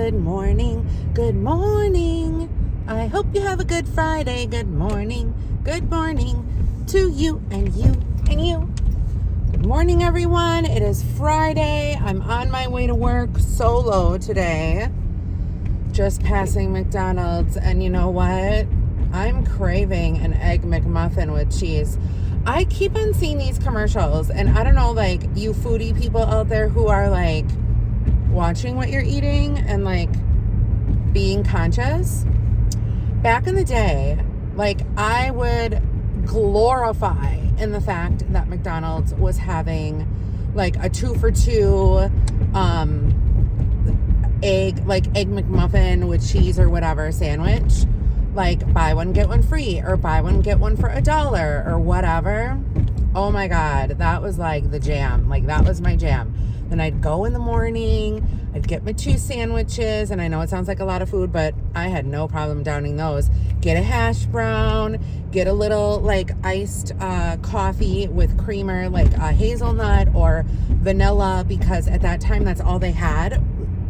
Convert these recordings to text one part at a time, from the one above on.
good morning, good morning. I hope you have a good Friday. Good morning to you and you and you. Good morning, everyone. It is Friday. I'm on my way to work solo today. Just passing McDonald's, and you know what? I'm craving an Egg McMuffin with cheese. I keep on seeing these commercials, and I don't know, like, you foodie people out there who are, like, watching what you're eating and, like, being conscious. Back in the day, like, I would glorify in the fact that McDonald's was having, like, a 2-for-2 Egg McMuffin with cheese or whatever sandwich. Like, buy one, get one free, or buy one, get one for $1 or whatever. Oh my God, that was like the jam. Like, that was my jam. Then I'd go in the morning, I'd get my 2 sandwiches, and I know it sounds like a lot of food, but I had no problem downing those. Get a hash brown, get a little, like, iced coffee with creamer, like a hazelnut or vanilla, because at that time, that's all they had.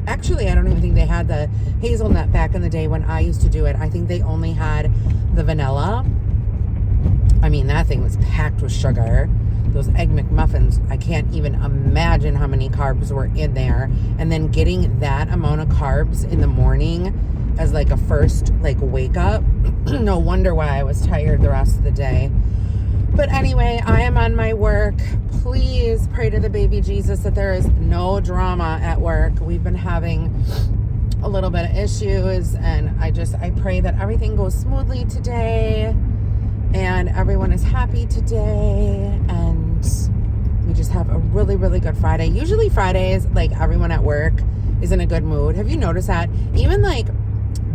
Actually, I don't even think they had the hazelnut back in the day when I used to do it. I think they only had the vanilla. I mean, that thing was packed with sugar. Those Egg McMuffins, I can't even imagine how many carbs were in there. And then getting that amount of carbs in the morning as, like, a first, like, wake up. No wonder why I was tired the rest of the day. But anyway, I am on my work. Please pray to the baby Jesus that there is no drama at work. We've been having a little bit of issues, and I pray that everything goes smoothly today and everyone is happy today, and we just have a really, really good Friday. Usually Fridays, like, everyone at work is in a good mood. Have you noticed that? Even, like,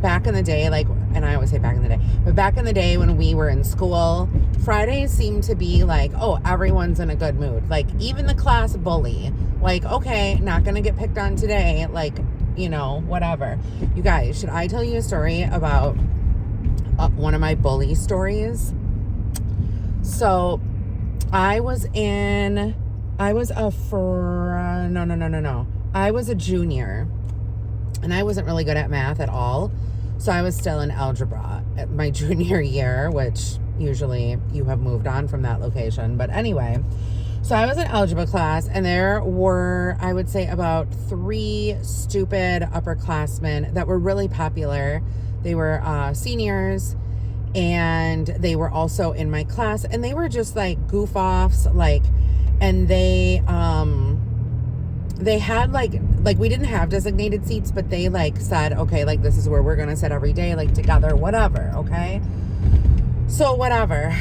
back in the day, like, and I always say back in the day, but back in the day when we were in school, Fridays seemed to be like, oh, everyone's in a good mood. Like, even the class bully, like, okay, not gonna get picked on today, like, you know, whatever. You guys, should I tell you a story about one of my bully stories? So I was a junior, and I wasn't really good at math at all. So I was still in algebra at my junior year, which usually you have moved on from that location. But anyway, so I was in algebra class, and there were, I would say, about 3 stupid upperclassmen that were really popular. They were seniors, and they were also in my class, and they were just like goof-offs, like, and they had like we didn't have designated seats, but they, like, said, okay, like, this is where we're gonna sit every day, like, together, whatever. Okay, so whatever.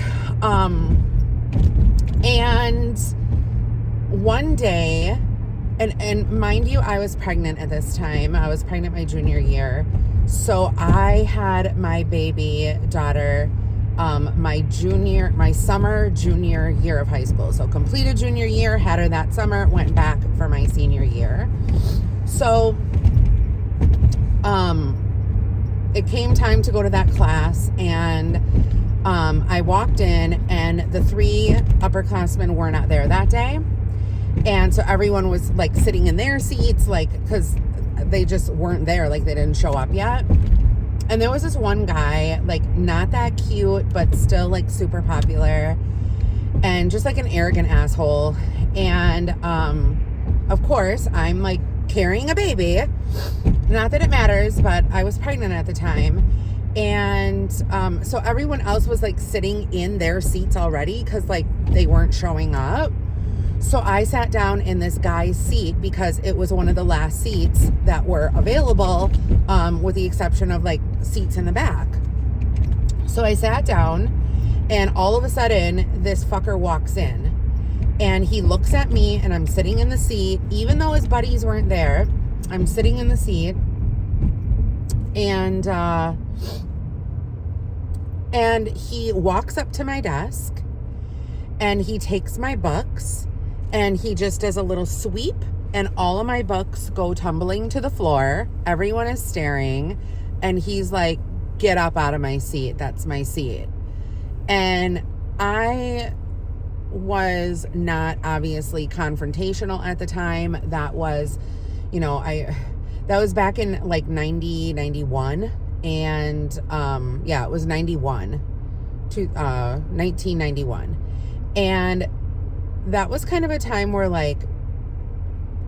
And one day, and mind you, I was pregnant at this time. I was pregnant my junior year, so I had my baby daughter my summer junior year of high school. So completed junior year, had her that summer, went back for my senior year. So it came time to go to that class, and I walked in, and the 3 upperclassmen were not there that day. And so everyone was, like, sitting in their seats, like, because they just weren't there, like, they didn't show up yet. And there was this one guy, like, not that cute, but still, like, super popular, and just, like, an arrogant asshole. And, of course, I'm, like, carrying a baby. Not that it matters, but I was pregnant at the time. And, so everyone else was, like, sitting in their seats already, because, like, they weren't showing up. So I sat down in this guy's seat because it was one of the last seats that were available, with the exception of, like, seats in the back. So I sat down, and all of a sudden, this fucker walks in, and he looks at me, and I'm sitting in the seat, even though his buddies weren't there. I'm sitting in the seat, and he walks up to my desk, and he takes my books, and he just does a little sweep, and all of my books go tumbling to the floor. Everyone is staring, and he's like, get up out of my seat. That's my seat. And I was not obviously confrontational at the time. That was, you know, That was back in like 91. And yeah, it was 91 to 1991. And that was kind of a time where, like,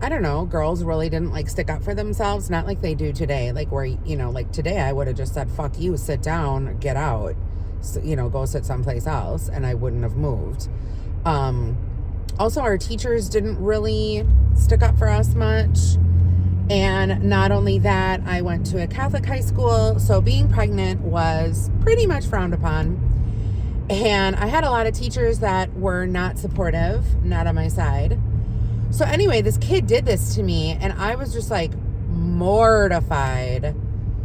I don't know, girls really didn't like stick up for themselves, not like they do today. Like, where, you know, like today I would have just said, fuck you, sit down, get out, so, you know, go sit someplace else, and I wouldn't have moved. Also, our teachers didn't really stick up for us much. And not only that, I went to a Catholic high school, so being pregnant was pretty much frowned upon. And I had a lot of teachers that were not supportive, not on my side. So anyway, this kid did this to me, and I was just like mortified.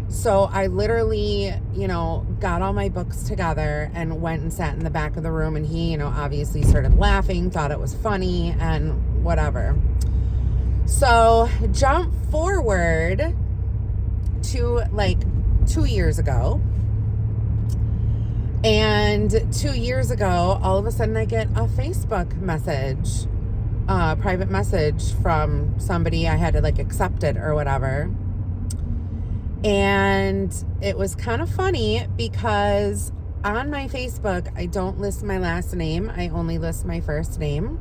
So I literally, you know, got all my books together and went and sat in the back of the room, and he, you know, obviously started laughing, thought it was funny, and whatever. So jump forward to like 2 years ago. And 2 years ago, all of a sudden I get a Facebook message, private message from somebody. I had to like accept it or whatever. And it was kind of funny because on my Facebook, I don't list my last name. I only list my first name.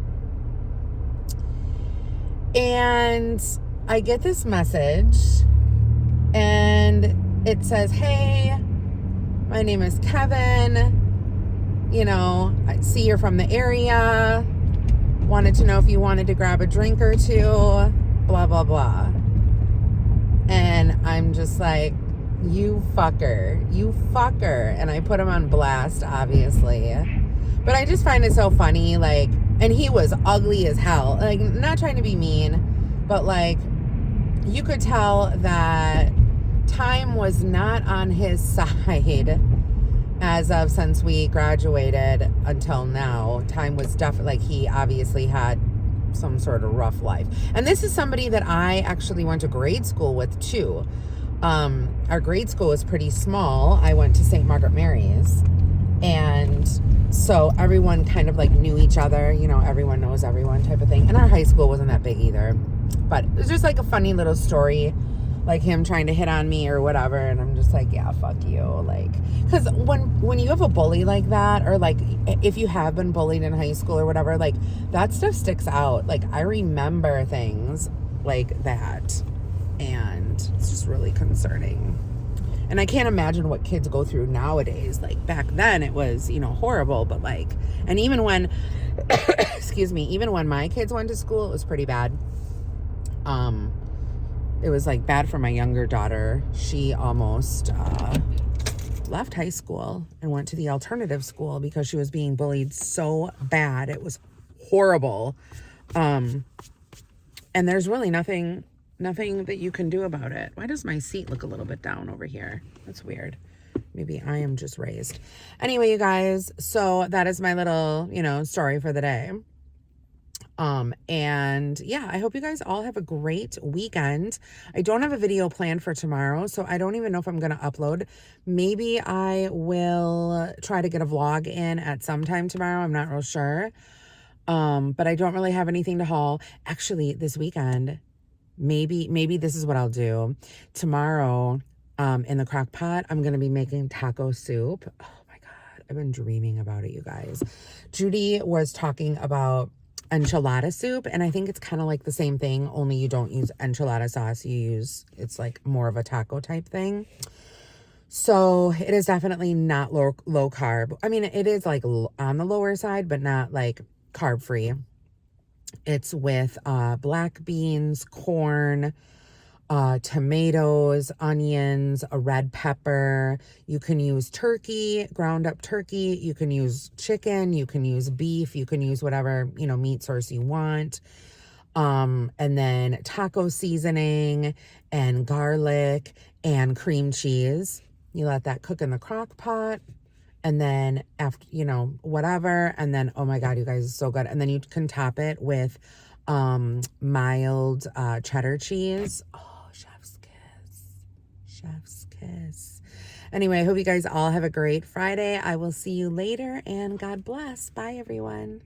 And I get this message and it says, hey, my name is Kevin. You know, I see you're from the area. Wanted to know if you wanted to grab a drink or two, blah, blah, blah. And I'm just like, you fucker. And I put him on blast, obviously. But I just find it so funny, like, and he was ugly as hell. Like, not trying to be mean, but like, you could tell that time was not on his side as of since we graduated until now. Time was definitely, like, he obviously had some sort of rough life. And this is somebody that I actually went to grade school with too. Our grade school was pretty small. I went to St. Margaret Mary's, and so everyone kind of like knew each other, you know, everyone knows everyone type of thing. And our high school wasn't that big either, but it was just like a funny little story, like him trying to hit on me or whatever. And I'm just like, yeah, fuck you. Like, because when you have a bully like that, or like if you have been bullied in high school or whatever, like that stuff sticks out. Like, I remember things like that, and it's just really concerning. And I can't imagine what kids go through nowadays. Like, back then it was, you know, horrible. But like, and even when, excuse me, even when my kids went to school, it was pretty bad. It was like bad for my younger daughter. She almost left high school and went to the alternative school because she was being bullied so bad. It was horrible. And there's really nothing that you can do about it. Why does my seat look a little bit down over here? That's weird. Maybe I am just raised. Anyway, you guys, so that is my little, you know, story for the day. And yeah, I hope you guys all have a great weekend. I don't have a video planned for tomorrow, so I don't even know if I'm going to upload. Maybe I will try to get a vlog in at some time tomorrow. I'm not real sure. But I don't really have anything to haul. Actually, this weekend, maybe this is what I'll do. Tomorrow, in the crock pot, I'm going to be making taco soup. Oh my God. I've been dreaming about it, you guys. Judy was talking about enchilada soup, and I think it's kind of like the same thing, only you don't use enchilada sauce. It's like more of a taco type thing. So it is definitely not low carb. I mean, it is like on the lower side, but not like carb free. It's with black beans, corn, tomatoes, onions, a red pepper. You can use turkey, ground up turkey. You can use chicken. You can use beef. You can use whatever, you know, meat source you want. And then taco seasoning and garlic and cream cheese. You let that cook in the crock pot. And then after, you know, whatever. And then, oh my God, you guys, it's so good. And then you can top it with mild cheddar cheese. Oh, chef's kiss. Anyway, I hope you guys all have a great Friday. I will see you later, and God bless. Bye, everyone.